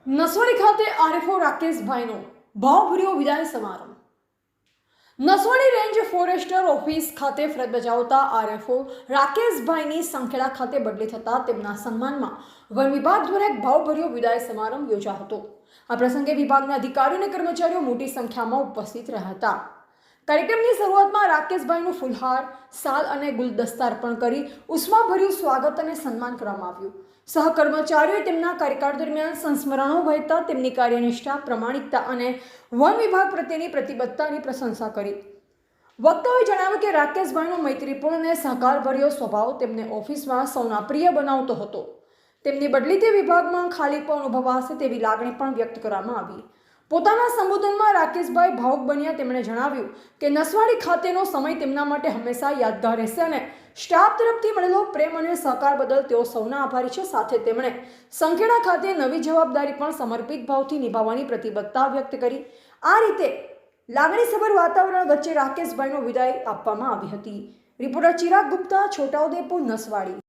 નસવાડી ખાતે આરએફઓ રાકેશભાઈનો ભાવભર્યો વિદાય સમારંભ. નસવાડી રેન્જ ફોરેસ્ટર ઓફિસ ખાતે ફરજ બજાવતા આરએફઓ રાકેશભાઈની સંખેડા ખાતે બદલી થતા તેમના સન્માનમાં વન વિભાગ દ્વારા એક ભાવભર્યો વિદાય સમારંભ યોજાયો હતો. આ પ્રસંગે વિભાગના અધિકારીઓ અને કર્મચારીઓ મોટી સંખ્યામાં ઉપસ્થિત રહ્યા હતા. કાર્યક્રમની શરૂઆતમાં રાકેશભાઈનું ફૂલહાર, શાલ અને ગુલદસ્તા અર્પણ કરી ઉષ્માભર્યું સ્વાગત અને સન્માન કરવામાં આવ્યું. સહકર્મચારીઓએ તેમના કાર્યકાળ દરમિયાન સંસ્મરણો વહેતા તેમની કાર્યનિષ્ઠા, પ્રામાણિકતા અને વન વિભાગ પ્રત્યેની પ્રતિબદ્ધતાની પ્રશંસા કરી. વક્તાઓએ જણાવ્યું કે રાકેશભાઈનો મૈત્રીપૂર્ણ અને સહકારભર્યો સ્વભાવ તેમને ઓફિસમાં સૌના પ્રિય બનાવતો હતો. તેમની બદલી તે વિભાગમાં ખાલીપો અનુભવાશે તેવી લાગણી પણ વ્યક્ત કરવામાં આવી. પોતાના સંબોધનમાં રાકેશભાઈ ભાવુક બન્યા. તેમણે જણાવ્યું કે નસવાડી ખાતેનો સમય તેમના માટે હંમેશા યાદગાર રહેશે અને સ્ટાફ તરફથી મળેલો પ્રેમ અને સહકાર બદલ તેઓ સૌના આભારી છે. સાથે તેમણે સંખેડા ખાતે નવી જવાબદારી પણ સમર્પિત ભાવથી નિભાવવાની પ્રતિબદ્ધતા વ્યક્ત કરી. આ રીતે લાગણીસભર વાતાવરણ વચ્ચે રાકેશભાઈનો વિદાય આપવામાં આવી હતી. રિપોર્ટર ચિરાગ ગુપ્તા, છોટાઉદેપુર, નસવાડી.